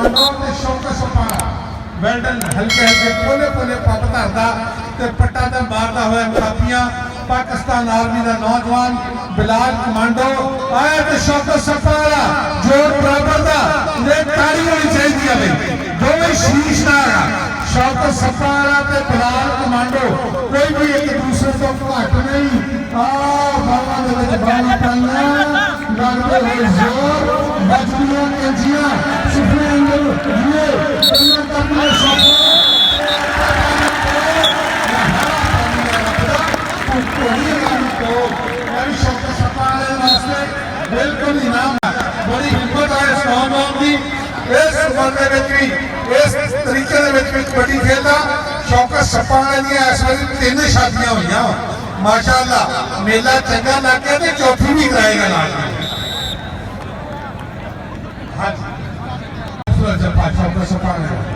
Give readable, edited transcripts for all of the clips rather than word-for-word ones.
Commando ते शौकत सपारा well done हल्के हल्के पोले पोले पप धरदा ते पट्टा ते मारदा होया कापियां पाकिस्तान आर्मी का नौजवान बिलाल कमांडो आया ते शौकत सपारा जोर बराबर दा ने ताड़ी होनी चाहिए है दोवें शीश नाल शौकत सपारा ते बिलाल कमांडो कोई भी एक दूसरे तो घट नहीं बाबा दे विच बाणी पाइयां लगदे होए जोर बजदियां कंजियां सुफरे अंगल ये इन्हां करना शौकत सपारा वास्ते बिल्कुल इनाम बड़ी हिम्मत है इस नौजवान की इस उम्र भी इस तरीके कबड्डी खेलता शौकत सपारा दी इस बार 3 शादियां हुई माशाअल्लाह मेला चंगा लग गया तो चौथी भी कराएगा नाल हाँ जी शौकत सपारा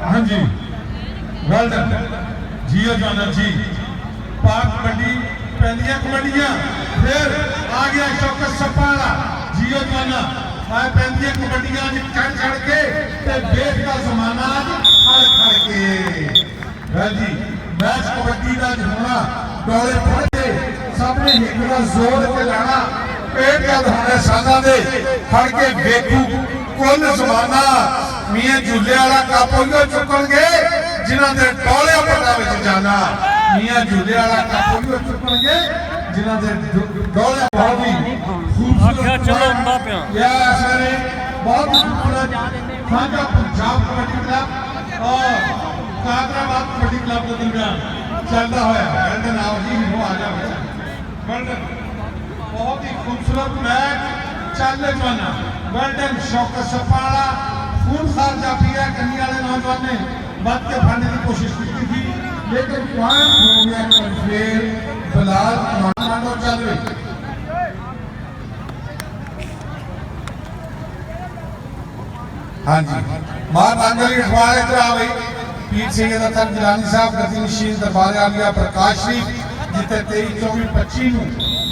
हाँ जी वेल डन जियो जाना जी पाक कबड्डी पहलियां कबड्डियां फिर आ गया शौकत सपारा जियो जाना आ पहलियां कबड्डियां चढ़ चढ़ के ते बेट का जमाना खड़ खड़ के वेल जी मैच कबड्डी का होना डोले पड़ते सबने एक जोर के लाना पेट का धोने सादा दे खड़ के देखू कुल जमाना मियां झूले वाला कप उहियो चुकणगे जिन्हां दे डोले पटा विच जाना मियां झूले वाला कप उहियो चुकणगे जिन्हां दे डोले बहुत ही खूबसूरत या सारे बहुत खूबसूरत साझा पंजाब कबड्डी क्लब और कादराबाद कबड्डी क्लब के दरमियान चलता होया वेल्डन आओ जी हो आ जा वेल्डन बहुत ही खूबसूरत मैच चल जाना वेल्डन शौकत सपारा खून खारजा पिया कन्नी वाले नौजवान ने बच के फड़ने की कोशिश की थी लेकिन पॉइंट हो गया फिर बिलाल कमांडो चल रही हाँ जी मां नांगली अखबार इधर आ गई पीर सैयद अतर जिलानी साहब गति नशीन दरबार आलिया प्रकाश शरीफ जिते 23 24 25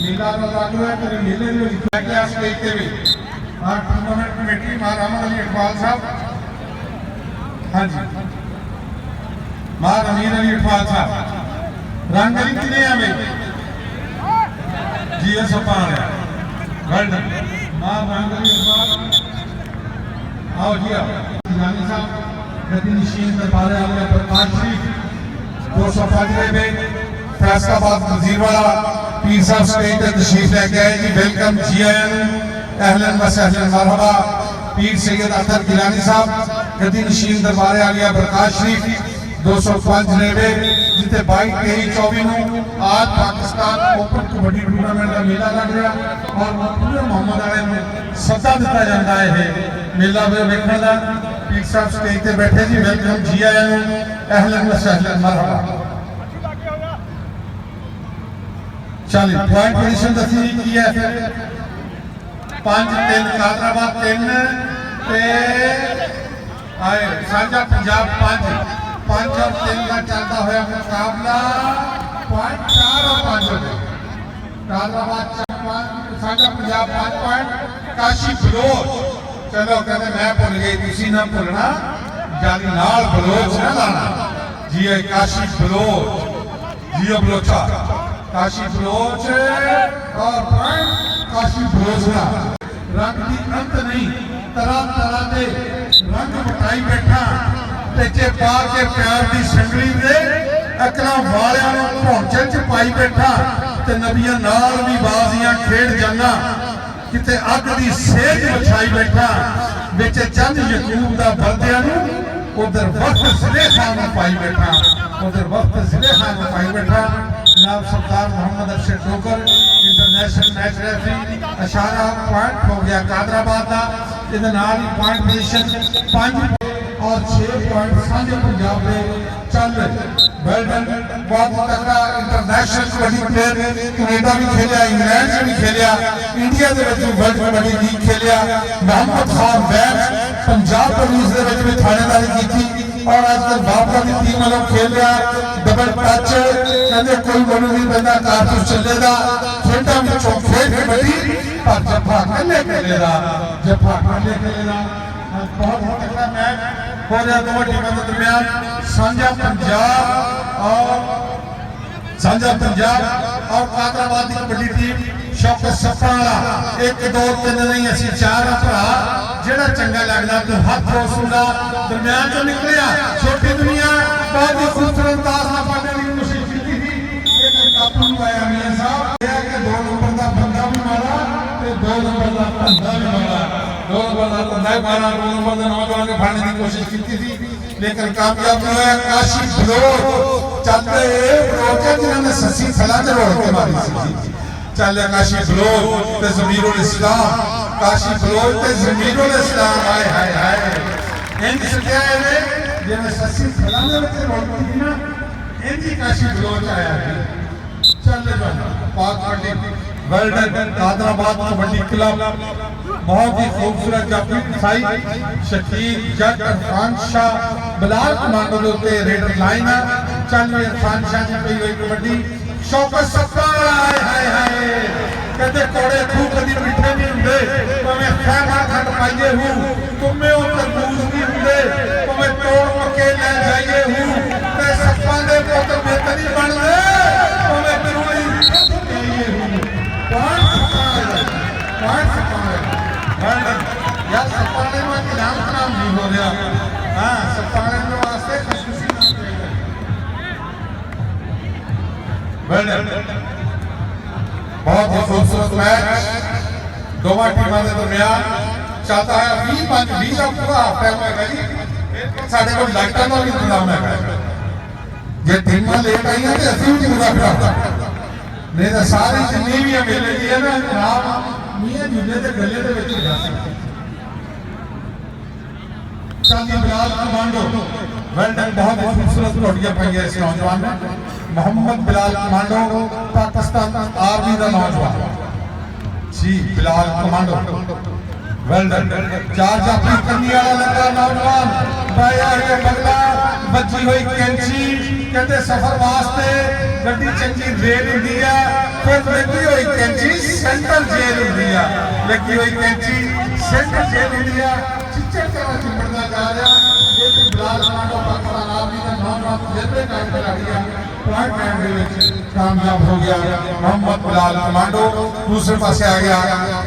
मेला लागू है तेरे मेले में लिखा गया स्टेज पे भी और टूर्नामेंट कमेटी मां रहमत अली इकबाल साहब हाँ जी मां अमीर अली इकबाल साहब रंगली किने आवे जी एस सपारा वेल डन मां रंगली इकबाल आओ जी आओ जिलानी साहब गति नशीन दरबार आलिया प्रकाश शरीफ 205 में फैसलाबाद वजीरवाला पीर साहब स्टेज पे तशरीफ लेके आए जी वेलकम जी आया अहलन व सहलन मरहबा पीर सैयद अतर गिलानी साहब गद्दी नशीन दरबार आलिया प्रकाश शरीफ 205 रेवे जिते 22 23 24 आज पाकिस्तान ओपन कबड्डी टूर्नामेंट का मेला लग रहा और पूरे मोहम्मद आले में सदा दिता जाता है मेला वेखने का पीर साहब स्टेज पे बैठे जी वेलकम जी आया अहलन व सहलन मरहबा चलिए पॉइंट पोजीशन दसी की है 5-3 कादराबाद 3 ते आए साझा पंजाब 5 और 3 का चलता हुआ मुकाबला पॉइंट 4 और 5 हो गए कादराबाद 4 साझा पंजाब 5 पॉइंट काशी बलोच चलो कहते मैं भुल गई तुसी ना भुलना जानी नाल बलोच ना लाना जी काशी बलोच जियो बलोचा काशी बलोच और पॉइंट काशी बलोच ना रंग की अंत नहीं तरह तरह के रंग बटाई बैठा चे पा के प्यार की संगली दे अकला वालियां नूं पहुंचे च पाई बैठा ते नबियां नाल भी बाजियां खेड जाना किते अग दी सेज विछाई बैठा विच चंद यकूब दा बरदियां नूं उधर वक्त ज़ुलेखा नूं पाई बैठा उधर वक्त ज़ुलेखा नूं पाई बैठा जनाब Sardar Mohammad Arshad Dogar international match referee अशारा पॉइंट हो गया कादराबाद का इहदे नाल ही पॉइंट पोजीशन 5 और 6 पॉइंट साझे पंजाब में चल रहे वेल डन बहुत तगड़ा इंटरनेशनल कबड्डी प्लेयर कनेडा भी खेलिया इंग्लैंड से भी खेलिया इंडिया के वर्ल्ड कबड्डी लीग खेलिया मोहम्मद खान बैच पंजाब पुलिस दे विच भी थानेदारी की और आजकल बापा की टीम वालों खेल रहा डबल टच कहते कोई बोलू नहीं बंदा कारतूस चलेगा खेडा विचों खेल कबड्डी पर जफा कल्ले खेलेगा जफा कल्ले खेलेगा बहुत तगड़ा मैच हो रहा दोनों टीमों के दरमियान सांझा पंजाब और कादराबाद की कबड्डी टीम शौकत सफा वाला 1 2 3 नहीं असि 4 भरा जेड़ा चंगा लगदा तो हाथ रोसुंदा दरमियान चो निकलिया छोटी दुनिया बहुत ही खूबसूरत अंदाज नाल पाने की कोशिश की थी लेकिन काबू नहीं आया मियां साहब यह कि 2 नंबर का बंदा भी मारा ते 2 नंबर का बंदा भी मारा 2 नंबर का बंदा भी मारा 2 नंबर का नौजवान ने फाड़ने की कोशिश की थी लेकिन कामयाब नहीं हुआ काशी बलोच चलते बलोच जिन्होंने ससी थला ते रोड के मारी सी चल काशी बलोच ते ज़मीरुल इस्लाम काशी बलोच ते ज़मीरुल इस्लाम हाय हाय हाय इंज सत्या है जिन्हें ससी थला ने विच रोड की ना इंज काशी बलोच आया चल पाक कबड्डी वर्ल्ड कादराबाद कबड्डी क्लब बहुत ही खूबसूरत जाफी दिखाई शकील जट इरफान शाह बिलाल कमांडो के उत्ते रेडर लाइन चल इरफान शाह ने पई हुई कबड्डी शौकत सफा हाय हाय हाय कहते कोड़े खूब कदी मिठे नहीं हुंदे भावें खैमा खंड पाइए हूं तुम्हें ओ तरबूज नहीं हुंदे भावें तोड़ पके ले जाइए हूं ते सफा दे पुत्र बेतनी बन दे भावें बिरुली जाइए हूं पॉइंट सफा यार सफाने में नाम खराब नहीं हो रहा हाँ सफाने के वास्ते खुशखुशी नाम चाहिए बहुत ही खूबसूरत मैच दोनों टीमों के दरमियान चलता है 20 का पूरा हाफ टाइम है जी साढ़े को लाइटा का भी इंतजाम है जे टीमां लेट आई हैं तो असं भी पूरा खड़ा नहीं तो सारी जितनी भी मेले की है ना जनाब मियां झूले के गले के विच जा सकते चांदी बिलाल कमांडो वेल्डन बहुत ही खूबसूरत घोड़ियां पाई इस नौजवान ने मोहम्मद बिलाल कमांडो पाकिस्तान आर्मी का नौजवान जी बिलाल कमांडो वेल्डन 4 जाफी करने वाला लगा नौजवान पाया के बगला बची हुई कैंची कहते सफर वास्ते गड्डी चंगी रेल हुंदी है फिर लगी हुई कैंची सेंट्रल जेल हुंदी है लगी हुई कैंची सेंट्रल जेल हुंदी है चिच्चर तरह चिंबड़दा जा रहा ये तो बिलाल कमांडो पाकिस्तान आर्मी का नौजवान जेबे का खिलाड़ी है पॉइंट टाइम दे विच कामयाब हो गया मोहम्मद बिलाल कमांडो दूसरे पासे आ गया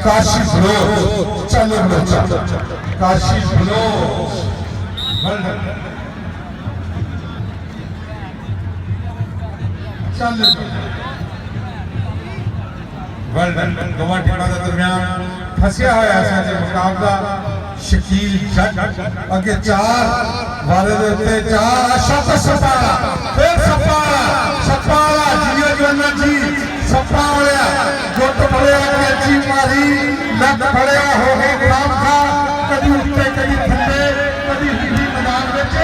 काशी बलोच चलो बच्चा काशी बलोच चल वर्ल्ड दोवां टीमां दे दरमियान फसिया होया है मुकाबला शकील जट अगे 4 वाले दे उत्ते 4 शौकत सफाला फिर सफाला जियो जवाना जी सफा होया गुट फड़िया कैची मारी लग फड़िया हो गए गुलाम खा कभी उत्ते कभी थल्ले कभी हिंदी मैदान विच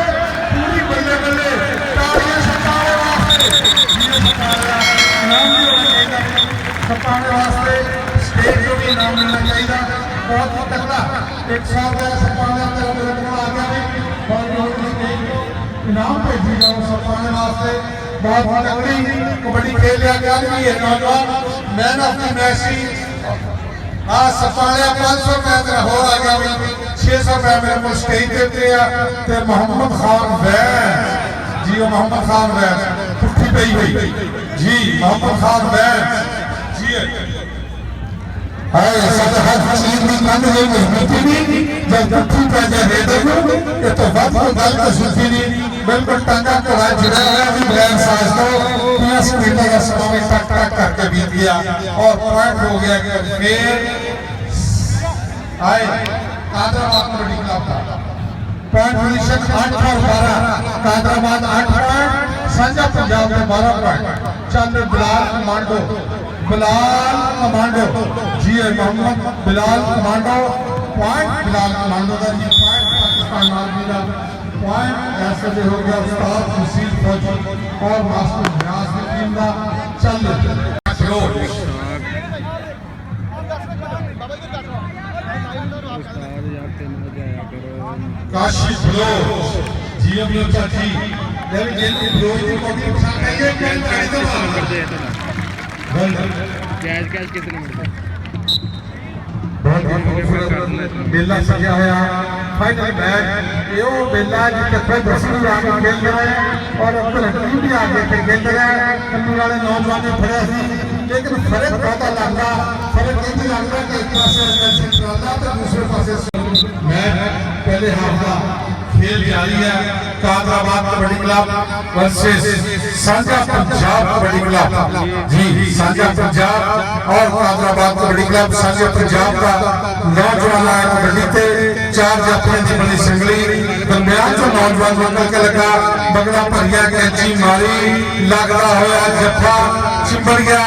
पूरी बल्ले बल्ले ताड़ियां सफाले वास्ते जियो सफाला नाम भी होना चाहिए सफाने वास्ते स्टेज को भी नाम मिलना चाहिए बहुत ही तगड़ा 100 का सफाने अंदर मेरे को आ गया भी बहुत स्टेज को इनाम भेजी जाओ सफाने वास्ते बहुत तगड़ी कबड्डी खेल लिया गया भी है नौजवान मैन ऑफ द मैच हाँ सफाने 500 रुपया तेरा हो आ गया भी 600 रुपया मेरे को स्टेज देते हैं मोहम्मद खान वैस जी वो मोहम्मद खान वैस पुट्ठी पई हुई जी मोहम्मद खान वैस जी हाय सब हर चीज की कंध है मजबूती नहीं जब पुट्ठी पे जाए रेडर ये तो बात को गल तो सुनती नहीं बिल्कुल टांगा कड़ा जुड़ा हुआ भी ब्लैक साइज को 50 मीटर का समय टक टक करके बीत गया और पॉइंट हो गया कि फिर आए कादराबाद कबड्डी क्लब का पॉइंट पोजीशन 8 और 12 कादराबाद 8 पॉइंट सांझा पंजाब में 12 पॉइंट चल Bilal commando ji Mohammad Bilal commando point Bilal commando का जी पॉइंट पाकिस्तान आर्मी का पॉइंट ऐसे हो गया उस्ताद खुशीद फौजी और मास्टर नियाज की टीम का चल उस्ताद यार 3 बजे आया करो। काशी फिरोज जी अभी चाची देव जल्दी फिरोज की कॉपी उठा के खेल गाड़ी दो नंबर दे वेल कैश कैश कितने नंबर बहुत ही खूबसूरत मेला सजा हुआ फाइनल मैच यो मेला जिसके फिर दर्शक आगे खेल रहे हैं और अब तक टीम भी आगे खेल रहे हैं कन्नू वाले नौजवान खड़े सी लेकिन फर्क बहुत लगता फर्क ये लगता कि एक पासे सिंट्राला तो दूसरे पासे मैच पहले हाफ का खेल जारी है कादराबाद कबड्डी क्लब वर्सेस साझा पंजाब कबड्डी क्लब जी साझा पंजाब और कादराबाद कबड्डी क्लब साझा पंजाब का नौजवान कबड्डी थे 4 जाफियां की बनी संगली दरमियान जो नौजवान निकल के लगा बगड़ा भरिया कैची मारी लगता होया जफा चिंबड़ गया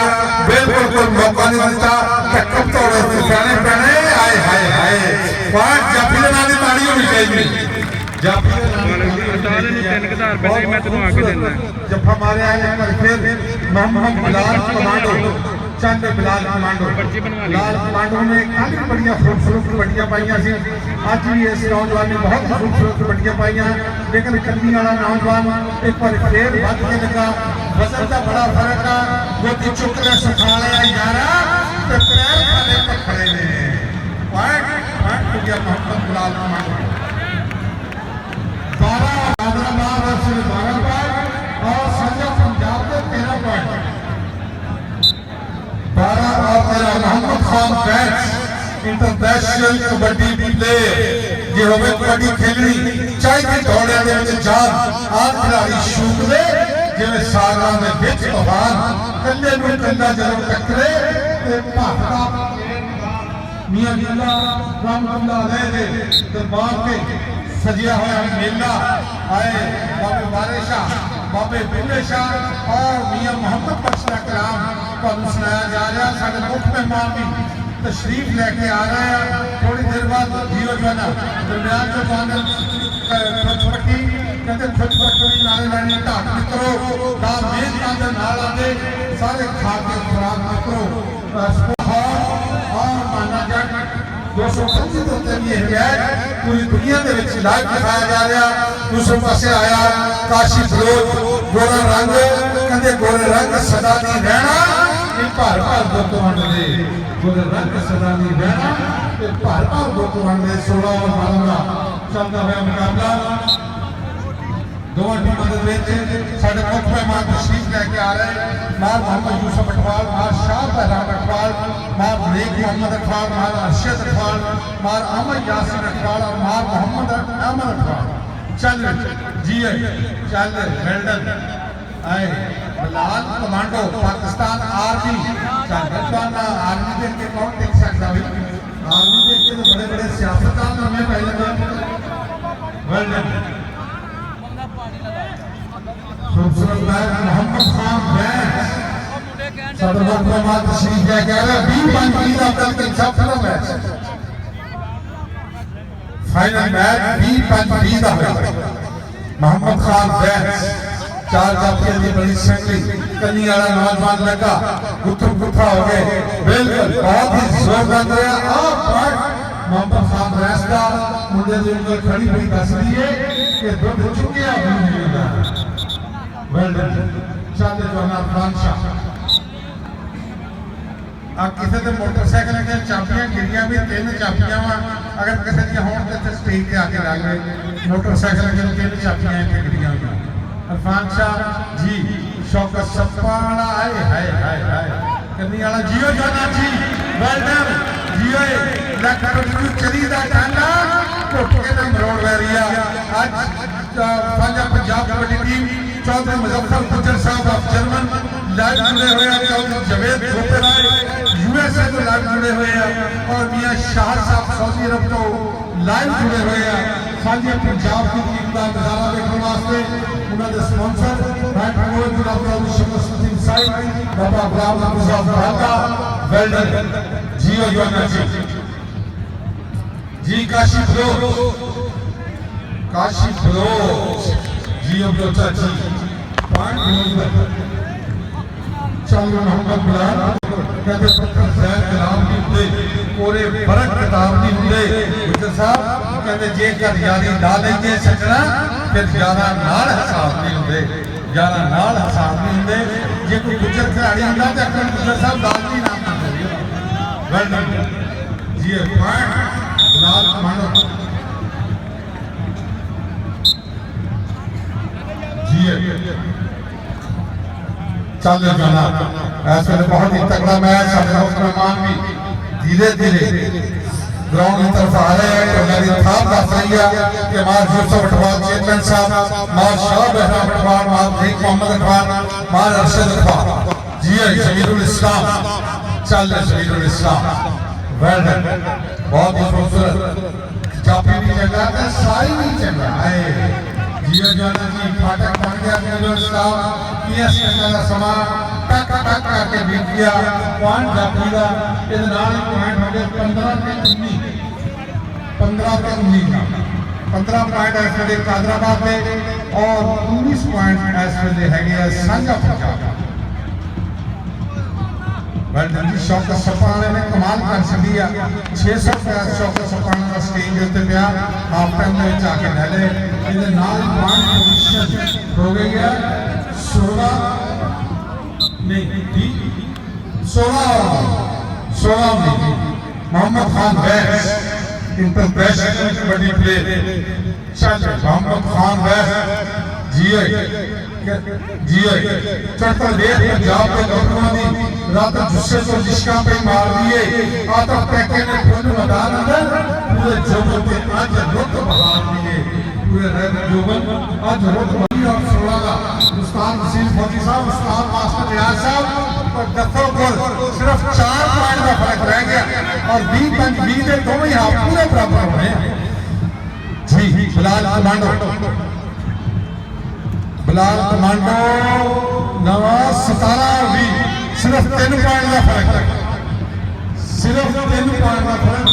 बिल्कुल कोई मौका नहीं दिता टक्कर तोड़े पैने पैने आए हाय हाय पांच जाफी के नाम की ताड़ी होनी चाहिए जफा मारे आए फिर मोहम्मद बिलाल कमांडो चंद बिलाल कमांडो बिलाल कमांडो ने काफी बढ़िया खूबसूरत कबड्डियां पाइयां सी आज भी इस नौजवान ने बहुत खूबसूरत कबड्डियां पाइयां लेकिन कन्नी वाला नौजवान एक बार फिर बच के लगा वजन का बड़ा फर्क है गोदी चुक के सुखा लिया यारा ते पैर खाने पर खड़े ने पॉइंट हो गया Mohammad Bilal commando 12 Hyderabad versus 12 point और साझा पंजाब के 13 पॉइंट 12 और 13 मोहम्मद खान बैट्स इंटरनेशनल कबड्डी प्लेयर जे होवे कबड्डी खेलनी चाहिए दौड़िया दे विच जान आ खिलाड़ी शूक दे जिवें सागरां दे विच तूफान कल्ले नूं कल्ला जदों टकरे ते भागदा मियां जिला रहमतुल्लाह अलैह दे दरबार के सजिया हुआ मेला आए बाबे वारे शाह बाबे बिल्ले शाह और मियां मोहम्मद बख्श का कलाम तुहानू सुनाया जा रहा साडे मुख्य मेहमान भी तशरीफ लेके आ रहे हैं थोड़ी देर बाद जियो जाना दरमियान जो तुहानू खुदपट्टी कहते खुदपट्टी नाले लानी ढाक मित्रो ना मेहनतां दे नाल आंदे सारे खा के खुराक मित्रो और माना जट 225 उत्ते भी है पूरी दुनिया के विच लाइव दिखाया जा रहा दूसरे पासे आया काशी फिरोज गोरा रंग कहते गोरे रंग सदा नहीं रहना ये भर भर दुख वंडदे गोरे रंग सदा नहीं रहना ये भर भर दुख वंडदे 16 और 12 का चलता हुआ मुकाबला दोनों टीमों के बीच साडे मुख्य मेहमान तशरीफ लेके आ रहे हैं मार मोहम्मद यूसुफ अटवाल मार शाह बहराम अटवाल मार नेक मोहम्मद अटवाल मार अरशद अटवाल मार अहमद यासिन अटवाल और मार मोहम्मद अहमद अटवाल चल जी चल वेल्डन आए बिलाल कमांडो पाकिस्तान आर्मी चल बचवाना आर्मी देख के कौन देख सकता है आर्मी देख के तो बड़े बड़े सियासतदान हमें पहले वेल्डन खूबसूरत बैग मोहम्मद खान बैग सदर मुहम्मद तशरीफ लेके आ रहा 20 पंच का कल के छापना मैच फाइनल मैच 20 पंच का मोहम्मद खान बैग 4 जाफियां की बड़ी संगली कन्नी वाला नौजवान लगा गुत्थम गुत्था हो गए बिल्कुल बहुत ही जोरदार रहा और पॉइंट मोहम्मद खान रैस्ता मुंडे की उंगल खड़ी हुई दस दी है कि दुध चुकिया भी नहीं वेल्डन चल जोना फ्रांशा आ किसी के मोटरसाइकिल के चाबियां गिरिया भी 3 चाबियां वा अगर किसी की होण ते स्टेज पे आके लग गए मोटरसाइकिल के 3 चाबियां इतने गिरिया हुई इरफान शाह जी शौकत सप्पाड़ा आए हाय हाय हाय कन्नी वाला जियो जोना जी वेल्डन जियो लखनऊ चली दा टांगा घुट के ना मरोड़ वैरिया आज साझा पंजाब कबड्डी टीम चौधरी मुजफ्फर गुजर साहब ऑफ जर्मन लाइव जुड़े हुए हैं चौधरी जवेद गोपेराय यूएसए को लाइव जुड़े हुए हैं और मियां शाह साहब सऊदी अरब को लाइव जुड़े हुए हैं साझा पंजाब की टीम का नजारा देखने वास्ते उन्होंने sponsor head coach doctor Shamsuddin Syed Baba Ghulam Muzaffar भागा वेल्डन जियो योना जी काशी फिरोज जियो बेटा जी चल मोहम्मद बिलाल कहते पत्थर सैद कलाम नहीं होंगे कोरे फर्क किताब नहीं होंगे गुजर साहब कहते जेकर यारी ला लेंगे सजना फिर 11 नाल हिसाब नहीं होंगे 11 नाल हिसाब नहीं होंगे जे कोई गुजर खिलाड़ी होंदा तो अकरम गुजर साहब लाजमी नाम करते वेल डन जी पॉइंट बिलाल कमांडो जी चल जाना ऐसे बहुत ही तगड़ा मैच रहमान भी धीरे धीरे ग्राउंड की तरफ आ रहे हैं तो मेरी थाप दस रही है कि मार यूसुफ अठवाल चेयरमैन साहब मार शाह बहरा अठवाल मार शेख मोहम्मद अठवाल मार अरशद अठवाल जी जमीरुल इस्लाम चल जमीरुल इस्लाम वेल डन बहुत ही खूबसूरत जापी भी चंगा है साई भी चंगा है जियो जाना जी फाटक बन गया जमीरुल इस्लाम पीएस का समा टक टक करके बीत गया पॉइंट जापी का इस नाल पॉइंट हो गए 15 के 15 पॉइंट इस वे कादराबाद में और 19 पॉइंट इस वे है सांझा पंजाब जी शौकत सप्पाने ने कमाल कर छड़ी आ 600 शौकत सप्पाने का स्टेज उत्ते पिया हाफ टाइम में आके ले ले इहदे नाल पॉइंट पोजीशन हो गई है 16 नहीं 16 नहीं मोहम्मद खान बैस इंटरनेशनल कबड्डी प्लेयर चल मोहम्मद खान बैस जी चढ़ता देख पंजाब के लोगों ने रात गुस्से को जिसका पे मार दिए आता पैके ने फुल मैदान अंदर पूरे जोबन के आज रुक बहार दिए पूरे रैन जोबन आज रुक बनी और 16 का उस्ताद नसीम फौजी साहब उस्ताद मास्टर रियाज साहब और दफों को सिर्फ 4 पॉइंट का फर्क रह गया और 20 के दोनों ही हाफ पूरे बराबर हो गए जी बिलाल कमांडो नवा 17 भी सिर्फ 3 पॉइंट का फर्क है सिर्फ 3 पॉइंट का फर्क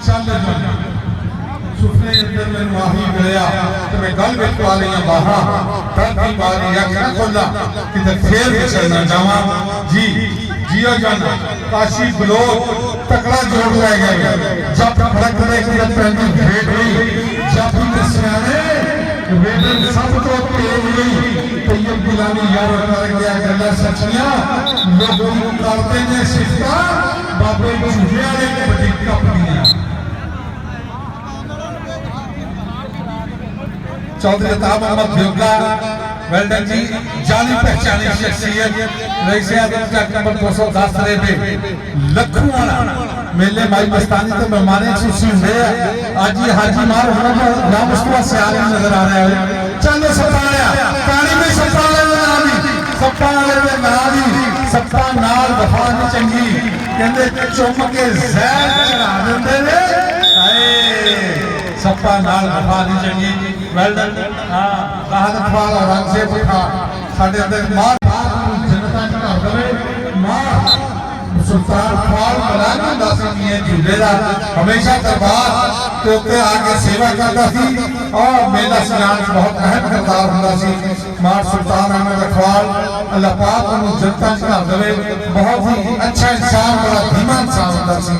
चल सुपने अंदर में वाही गया तो मैं गल बिच पा लिया बाहा तरती मारी अख ना खोला कि फिर चलना जावा जी जियो जाना काशी ब्लॉक तकड़ा जोड़ ले गया जब फड़क ने की पहली भेट हुई जब भी सियाने वेदन सब तो तेज गई तैयब गिलानी यार कर गया गल्ला सचियां लोग करते ने सिफता बाबे झूठिया ने बड़ी कंपनियां चौधरी अताब मोहम्मद योगा वेल्डन जी जानी पहचानी शख्सियत रईसे आदम का नंबर 210 रे पे लखों वाला मेले माई मस्तानी तो मेहमाने खुशी हुए आज ये हाजी मार होना नाम उसको सियाल नजर आ रहा है चलो सपाया पानी में सपाया नाली सपाले में नाली सपा नाल वफा नहीं चंगी कहंदे चुम के जहर चढ़ा देंदे ने हाय सपा नाल वफा नहीं चंगी वेल्डन हां बहादुर वाला रंग से उठा साडे अंदर मां जनता चढ़ा देवे मां सुल्तान फाल मलाना दासी है झूलेदा हमेशा दरबार के ऊपर आके सेवा करता सी और मेला सजान बहुत अहम किरदार हुंदा सी मार सुल्तान अहमद अखवाल अल्लाह पाक उन्हें जनता चढ़ा देवे बहुत ही अच्छा इंसान बड़ा धीमा इंसान हुंदा सी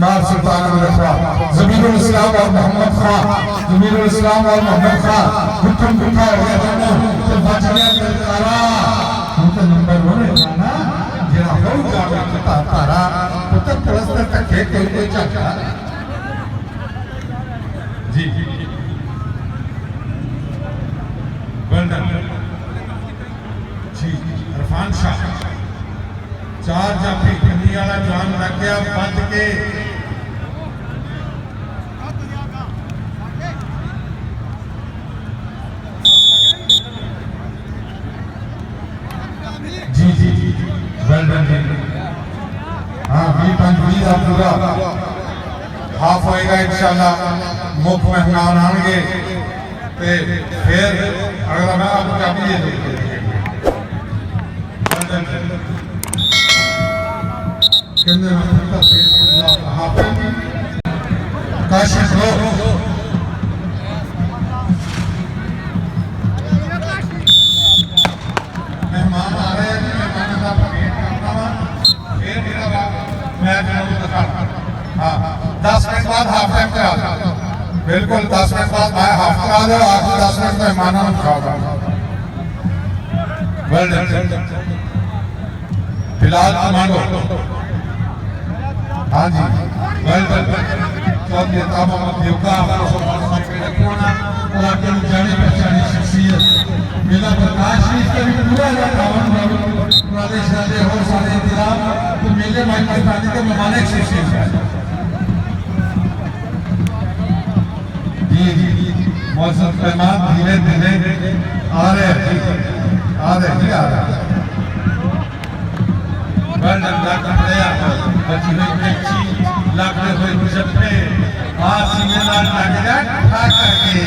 मार सुल्तान अहमद अखवाल जमीरुल इस्लाम और मोहम्मद खान जमीरुल इस्लाम और मोहम्मद खान हुक्म दुखा हो गया दोनों तो बच गया करतारा उनका नंबर 1 है ना जेड़ा हो जावे तारा पुत्र परस्तर तक के कोई चाचा जी वेल्डन जी इरफान शाह 4 जाफी कंदी वाला जवान लग गया बच के जी जी जी वेल्डन हाँ 20 का पूरा हाफ होएगा इंशाल्लाह मुख्य मेहमान आएंगे ते फिर अगला मैं आपको चाबी दे दूंगा कहने मतलब से हाफ काशिश लो मेहमान आ रहे हैं मेहमानों का वेट करना वा फिर मेरा मैच दिखा हाँ 10 मिनट बाद हाफ टाइम करा दो, बिल्कुल 10 मिनट बाद मैं हाफ करा दो, आखिर 10 मिनट मेहमानों को खाओगा। वेल डन फिलहाल कमांडो, हाँ जी वेल डन चौधरी ताबा देवका और आपके जाने पहचाने शख्सियत मेला प्रकाश इसका भी पूरा प्रदेश राज्य और सारे इंतजाम तो मेले पाकिस्तानी के ममालिक शख्सियत है। जी जी मौसम मेहमान धीरे धीरे आ रहे हैं आ रहे बची हुई मिर्ची लगते हुए मुझे आज सिंगल लगेगा खा करके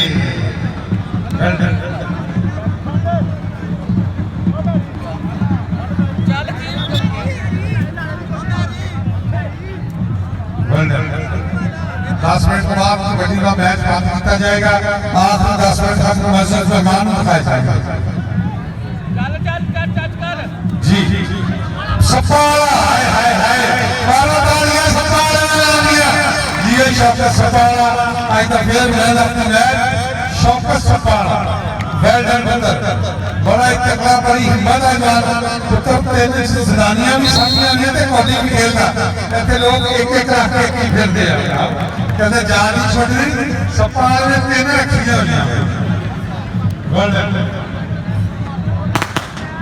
दस मिनट के बाद कबड्डी का मैच बंद किया जाएगा। आखिर 10 मिनट तक मजहब मेहमान उठाया जाएगा। जी सपाड़ा हाय हाय हाय बारा तालियां सपाड़ा ने ला दिया ये शौकत सपाड़ा आज तक फिर मैंने अपने मैच शौकत सपाड़ा वेल डन बंदर बड़ा एक तगड़ा बड़ी हिम्मत है यार पुत्र तेरे से जनानियां भी सामने आ गई थे कबड्डी भी खेलना ऐसे लोग एक एक रख के की फिरते हैं कहते जान ही छोड़ दी सपाड़ा ने तेने रखी है वेल डन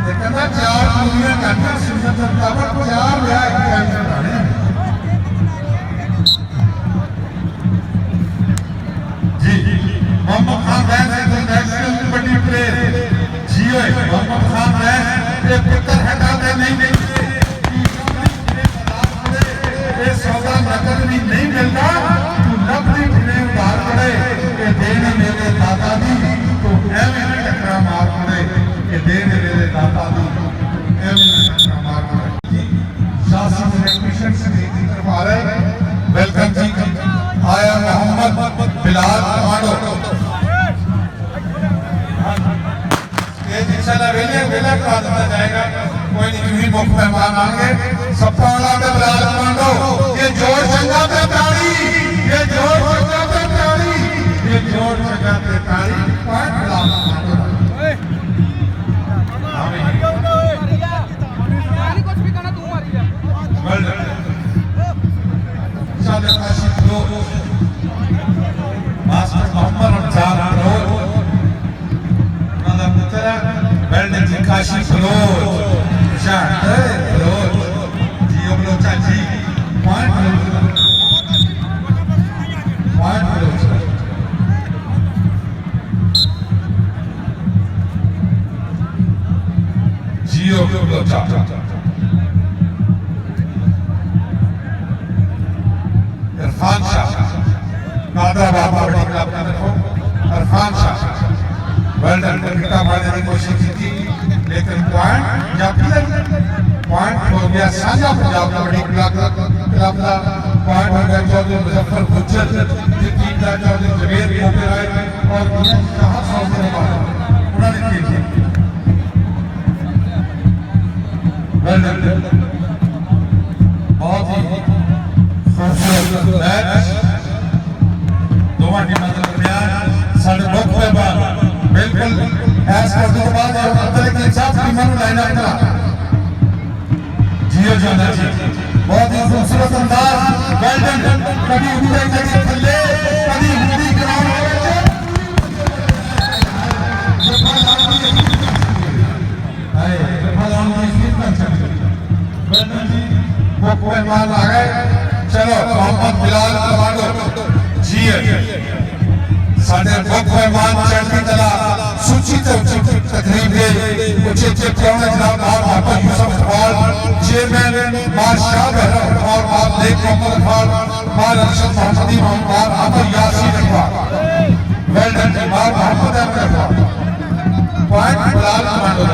कहना 4 पूरियां करना सिंधु सरकार को 4 लिया एक टाइम से लाने जी मोहम्मद खान रैन इंटरनेशनल कबड्डी प्लेयर जियो मोहम्मद खान रैन ये पुत्र हटा दे नहीं ये सौदा नकद भी नहीं मिलता तो नकदी फिरे उधार पड़े ये देने मेरे दादा दी तो एवं टकरा मार पड़े ये देने मेरे दादा दी एवं टकरा मार पड़े शासन इलेक्ट्रिशियन से देखी तरफ आ रहे वेलकम जी आया मोहम्मद बिलाल कमांडो इंशाल्लाह वेला करा दिया जाएगा कोई नहीं यूं ही मुख्य मेहमान आएंगे सप्ताह में बिलाल कमांडो ये जोर चंगा पे ताड़ी ये जोर चंगा पे ताड़ी ये जोर चंगा पे ताड़ी पांच बिलाल कमांडो कुछ भी करना तू मारी जा इंशाल्लाह काशिफ लो मास्टर मोहम्मद रमजान रो नंदा पुत्र वेल्डन जी काशिफ लो शान लो जी बलोचा जी पॉइंट जियो बलोचा इरफान शाह नादरा बाबा बड़ी क्लब का देखो इरफान शाह वेल्डन विकेट मारने की कोशिश की लेकिन पॉइंट हो गया साझा पंजाब कबड्डी क्लब का पॉइंट हो गया चौधरी मुजफ्फर गुज्जर की टीम का चौधरी जवेद कोपेराय और कहा सौदे उन्होंने की थी वेल्डन बहुत ही खूबसूरत मैच दोवां टीमां दे दरमियान साडे मुख मेहमान बिल्कुल ऐस करने के बाद अंदर के साथ टीमां नु लाइन अप करा जियो जाना जी बहुत ही खूबसूरत अंदाज वेल्डन कभी ऊपर कभी थल्ले कभी हुंडी ग्राउंड हाय फलान की स्पीड कर सकते वेल्डन जी मुख मेहमान आ गए चलो मोहम्मद बिलाल कमांडो जी साढ़े मुख मेहमान चढ़ती कला सूची तकरीब है उचित प्यारे जनाब मोहम्मद यूसुफ अखबार चेयरमैन मार शाह और आप देख मोहम्मद अखबार मार अरशद मोहम्मदी मार अहमद यासीन अखबार वेल्डन मार मोहम्मद अहमद अखबार पॉइंट बिलाल कमांडो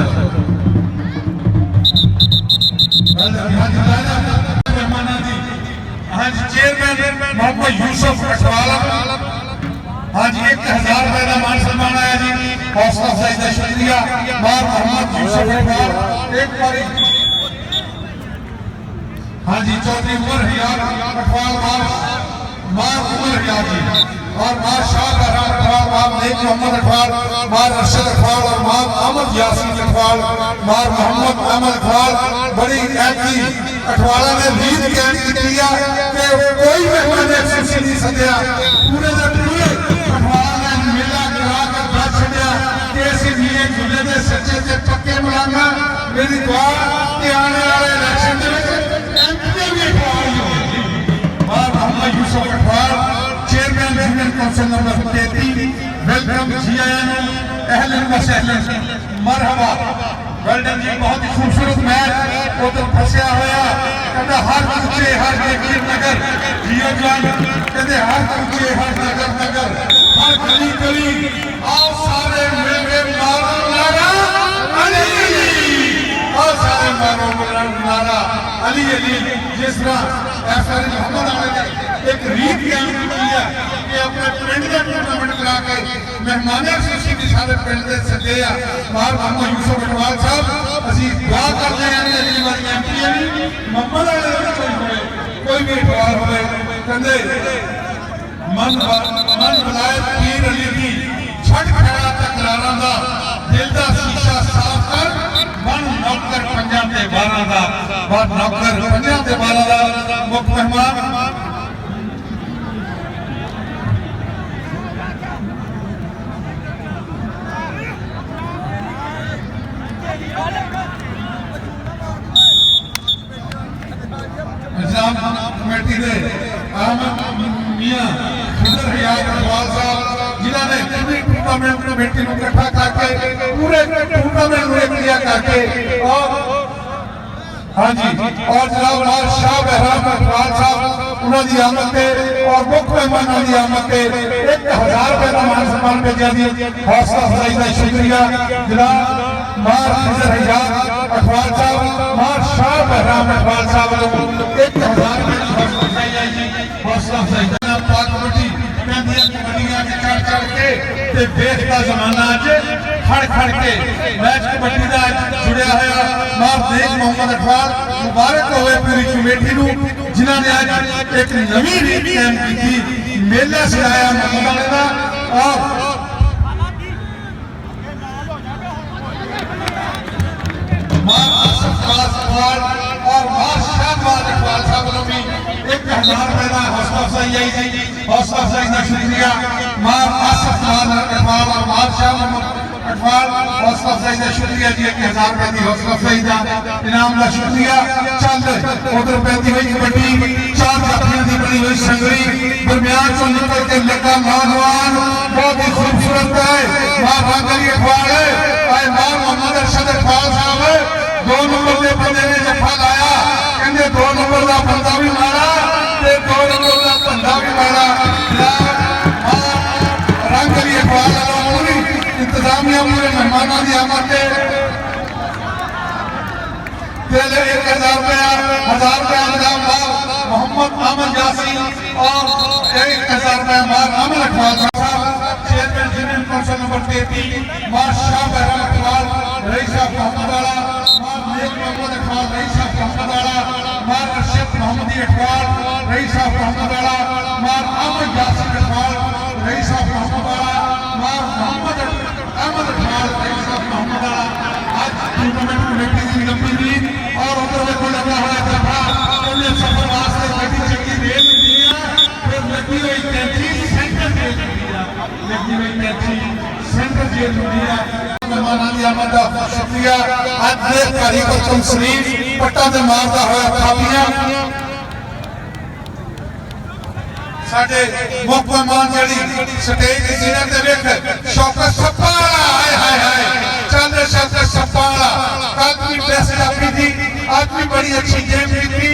आज चेयरमैन मोहम्मद यूसुफ अखबार आज 1000 रुपए का मान सम्मान आया जी हौसला अफजाई का शुक्रिया मार मोहम्मद यूसुफ अखबार एक बारी हाँ जी चौधरी उमर हियार अखबार माँ उमर याजी और माँ शाह बहराम अठवाल, माँ नेक मोहम्मद अठवाल, माँ अरशद अठवाल और माँ अहमद यासीन अठवाल, माँ मोहम्मद अहमद अठवाल। बड़ी ऐसी अठवाला ने लीड कैंप किया कि कोई मेहमान एक्सक्यूशन नहीं सदिया, पूरे का पूरे अठवाला ने मेला करा के बैठ छड़िया कि ऐसे मिले झूले के सच्चे से पक्के मलांगा। मेरी दुआ कि आने वाले इलेक्शन एमपी भी अठवाल ही होगी। माँ Mohammad Yusuf Athwal, chairman union council number 33, welcome जीआईएन अहलन व सहलन, मरहबा, वेलडन जी। बहुत ही खूबसूरत मैच उधर फंसिया होया, कहते हर कुचे हर देखिए नगर जियो जान, कहते हर कुचे हर नगर नगर हर गली गली आओ सारे मिलके मारो नारा अली अली, आओ सारे मारो नारा अली अली। जिस तरह एफआर मोहम्मद आले ने एक रीत कायम की है कि अपने पिंड का टूर्नामेंट करा के मेहमान खुशी की सारे पिंड के सदे आ बाहर मोहम्मद यूसुफ अठवाल साहब असि दुआ करते हैं कि अगली बार एमपी भी मोहम्मद आले कोई भी अठवाल होवे, कहंदे मन विलायत पीर अली दी छड़ खड़ा तकरारां दा, दिल दा शीशा साफ कर मन नौकर पंजां ते 12 दा, और नौकर पंजां ते 12 दा। मुख्य मेहमान कमेटी के अहमद मियां खिदर हयात अठवाल साहब, जिन्होंने पूरी टूर्नामेंट कमेटी को इकट्ठा करके पूरे टूर्नामेंट को क्लियर करके और हाँ जी और जनाब शाह बहराम अठवाल साहब उन्होंने आमद पे और मुख्य मेहमानों की आमद पे 1000 रुपए का मान सम्मान भेजा दी। हौसला अफजाई का शुक्रिया जनाब मार खिदर हयात अठवाल साहब, मार शाह बहराम अठवाल साहब को 1000 हौसला अफजाई पाक कमेटी कबड्डियां चढ़ चढ़ के ते देश का जमाना अज खड़ खड़ के मैच कबड्डी का जुड़िया होया। मां नेक मोहम्मद अठवाल मुबारक होवे पूरी कमेटी नूं जिन्होंने अज एक नवी रीत कायम की, मेला सजाया मोहम्मद आले दा और मां आसफ अठवाल और मां शाहबाज अठवाल साहब को भी 1000 रुपए का हौसला अफजाई आई थी। हौसला अफजाई का शुक्रिया मां आसफ अठवाल और मां शाह अठवाल, हौसला अफजाई का शुक्रिया जी। 1000 रुपए की हौसला अफजाई का इनाम का शुक्रिया। चल उधर पैदी हुई कबड्डी 4 जातियों की बनी हुई संगरी दरमियान चो निकल के लगा नौजवान बहुत ही खूबसूरत है। मां भागली अठवाल है, मां मोहम्मद अरशद अठवाल साहब 2 नंबर के बंदे ने जफा लाया, कहते 2 नंबर का बंदा भी मारा ते 2 नंबर का बंदा भी मारा। रंग अली अठवाल पूरी इंतजामिया पूरे मेहमानों की आमद से 1000 रुपया 1000 रुपया इनाम मोहम्मद अहमद यासीन और 1000 रुपया मां अमन अठवाल साहब, चेयरमैन यूनियन काउंसिल नंबर 33, मां शाह बहराम अठवाल रईस साहब मोहम्मद वाला, मां नेक मोहम्मद अठवाल रईस साहब मोहम्मद वाला, मां अरशद मोहम्मदी अठवाल रईस साहब मोहम्मद वाला, मां अहमद यासीन अठवाल रईस साहब मोहम्मद वाला, मां मोहम्मद अहमद अठवाल रईस साहब मोहम्मद वाला। आज टूर्नामेंट कमेटी की लंबी लीड और उधर देखो लगा हुआ जफा उन्हें सफर वास्ते बड़ी चंगी रेल दी है, फिर लगी हुई कैंची सेंटर जेल दी है, लगी हुई कैंची सेंटर जेल दी है। मेहमानां दी आमद दा शुक्रिया। अज दे कारीगर तुम शरीफ पट्टा ते मारदा होया थापियां साडे मुख मेहमान जेड़ी स्टेज दी सीनर ते वेख शौकत सप्पा हाय हाय हाय चल शौकत सप्पा कल भी बेस्ट अपनी थी, आज भी बड़ी अच्छी गेम की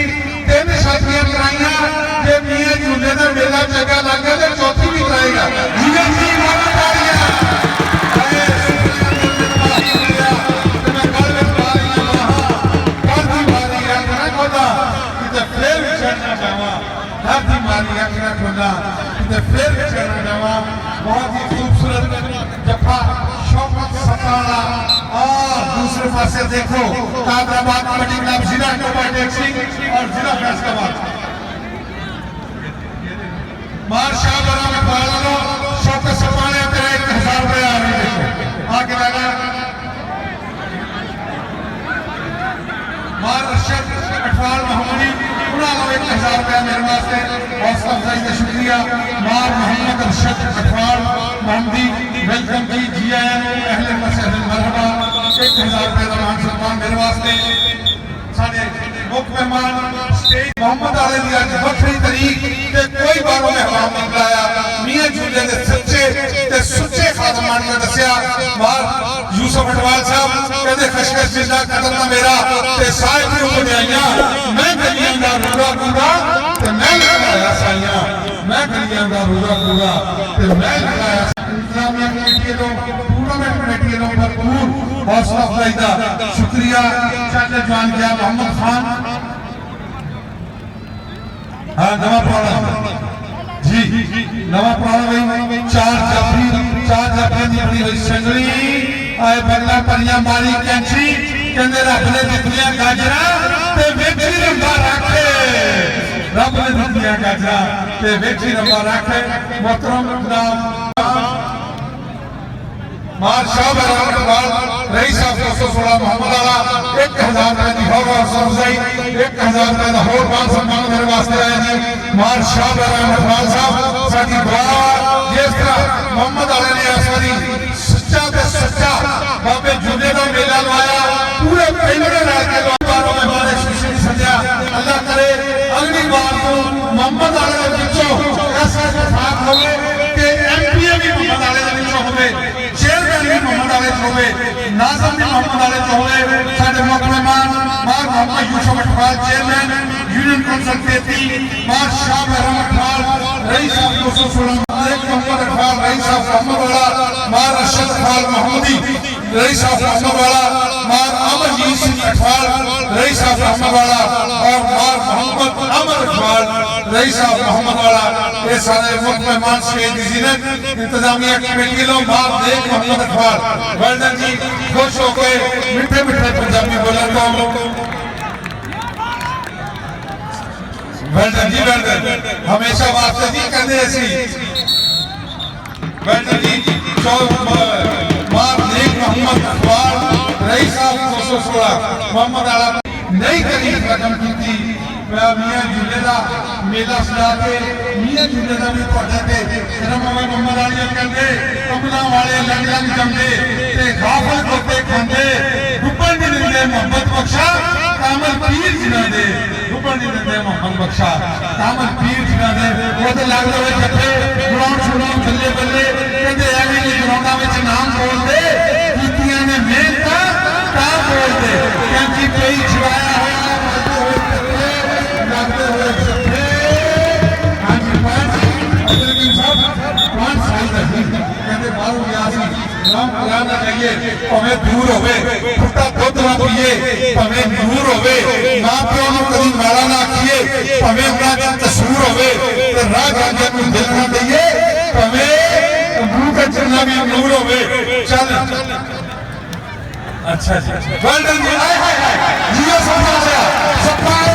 3 शादियां कराइया। जे मियां झूले का मेला जगह लग गया तो चौथी भी कराएगा। जीवन जी मारा बहुत ही खूबसूरत जफा शौकत सपाला। और दूसरे पासे देखो कादराबाद कबड्डी क्लब जिला टोबा टेक्सिंग और जिला फैसलाबाद मार शाह बरा में पालो शौक सपाने तेरा 1000 रुपये आ रही देखो आगे लगा मार अरशद अठवाल मोहम्मदी उन्होंने 1000 रुपया मेरे वास्ते हौसला अफजाई का शुक्रिया मार मोहम्मद अरशद अठवाल मोहम्मदी वेलकम जी जी आया अहले मसहल मरहबा 1000 रुपये का मान सम्मान मेरे वास्ते साढ़े मुख्य मेहमान स्टेज मोहम्मद आले दी अज वखरी तरीक ते कोई बारों मेहमान नहीं बुलाया मियां झूले दे सच्चे ते सुच्चे खादमान ने दसिया मार यूसुफ अटवाल साहब कहते खशखश जिंदा कदम ना मेरा ते साहिब नु बुनियाइयां मैं गलियां दा रूड़ा पूरा ते मैं लगाया साइयां मैं गलियां दा रूड़ा पूरा ते मैं लगाया इंतजामिया कमेटी लो टूर्नामेंट कमेटी लो भरपूर हौसला अफजाई दा शुक्रिया चल जवान गया मोहम्मद खान हाँ नवा पुराना जी नवा पुराना भाई चार जाफरी दी बड़ी हुई संगली आए बगला परियां मारी कैंची कहंदे रब ने दित्तियां गाजरा ते वेखी रंबा रखे रब ने दित्तियां गाजरा ते वेखी रंबा रखे मोहतरम जनाब मार शाह बराबर रईस साहब 216 मोहम्मद आला 1000 रुपए की हौसला अफजाई 1000 रुपए का होर मान सम्मान मेरे वास्ते आया जी मार शाह बराबर साहब साडी दुआ जिस तरह मोहम्मद आले ने आसवारी सच्चा ते सच्चा बाबे झूले का मेला लाया पूरे पिंड ने के बारों में हमारे शीशे की सजा अल्लाह करे अगली बार को मोहम्मद आले के विचों ऐसा इत्तेफाक होवे कि एमपीए भी मोहम्मद आले के विचों होवे मोहम्मद आले होवे नाज़म भी मोहम्मद आले होवे साडे मुख्य मेहमान मार Mohammad Yusuf Atwal chairman union council पेटी मार शाह रहमत खान रईस साहब 216 मोहम्मद अटवाल रईस साहब मोहम्मद वाला मार अरशद अटवाल मोहम्मदी रईस साहब मोहम्मद वाला मार अमरजीत सिंह अटवाल रईस साहब मोहम्मद वाला और मार मोहम्मद अमर अटवाल रईस साहब मोहम्मद वाला ये सारे मुख्य मेहमान स्टेज की जिन्नत इंतजामिया कमेटी लो मार देख मोहम्मद अटवाल वेल्डन जी खुश होके मिठे मिठे पंजाबी बोलन को वेल्डन जी वेल्डन हमेशा वास्ते जी कहते ऐसी वेल्डन जी मार देख मोहम्मद अटवाल रईस साहब 216 मोहम्मद आला नई तरीक रकम की थी मियां झूले का मेला सजा के मियां झूले का भी ਤੁਹਾਡੇ ਤੇ ਰਮਵਾ ਮੰਮਦ ਵਾਲੀਆਂ ਕਹਿੰਦੇ ਕਮਲਾਂ ਵਾਲੇ ਲੰਗ ਲੰਗ ਜੰਮਦੇ ਤੇ ਗਾਫਲ ਕੋਤੇ ਖਾਂਦੇ ਡੁੱਬਣ ਨਹੀਂ ਦਿੰਦੇ ਮੁਹੱਬਤ ਬਖਸ਼ਾ ਕਾਮਲ ਪੀਰ ਜਿਨ੍ਹਾਂ ਦੇ ਡੁੱਬਣ ਨਹੀਂ ਦਿੰਦੇ ਮੁਹੱਬਤ ਬਖਸ਼ਾ ਕਾਮਲ ਪੀਰ ਜਿਨ੍ਹਾਂ ਦੇ ਉਹ ਤੇ ਲੱਗਦੇ ਹੋਏ ਜੱਫੇ ਗਰਾਊਂਡ ਛੁਡਾਉਂ ਥੱਲੇ ਬੱਲੇ ਕਹਿੰਦੇ ਐਵੇਂ ਨਹੀਂ ਗਰਾਊਂਡਾਂ ਵਿੱਚ ਨਾਮ ਬੋਲਦੇ ਕੀਤੀਆਂ ਨੇ ਮਿਹਨਤ ਤਾਂ ਬੋਲਦੇ ਕਹਿੰਦੀ ਪਈ ਛੁਡਾਇਆ ਹੋਇਆ भावे दूर होवे फुट्टा दुध ना पीए भावे दूर होवे मां प्यो नूं कदी माड़ा ना आखिए भावे उन्हां दा कसूर होवे ते राह जांदे नूं दिल ना दईए भावे मुंह ते चलना भी नूर होवे चल अच्छा जी वेल्डन जी हाय हाय हाय जियो समझा गया सपाए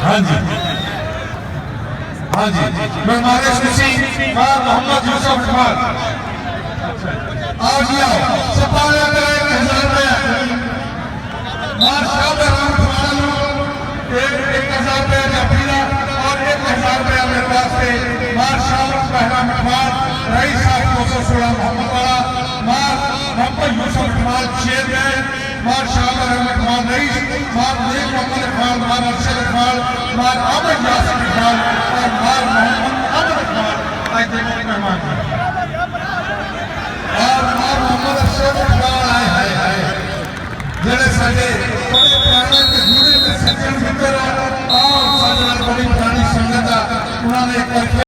हां जी हाँ जी मैं हमारे खुशी मोहम्मद यूसुफ अटवाल आओ जी आओ सपाया करें 1000 रुपया मार शाह रहमत खान 1000 रुपया जाफरीदा और 1000 रुपया मेरे वास्ते मार शाह रहमत खान रईस साहब 216 मोहम्मद वाला मार मोहम्मद यूसुफ अटवाल चेयरमैन मार शाह रहमत खान रईस मार नेक मोहम्मद खान मार अरशद अटवाल मार अमर यासिर अटवाल और मार मोहम्मद अमर अटवाल आज के मेहमान और मार मोहम्मद अरशद अटवाल आए हाय हाय जेड़े साडे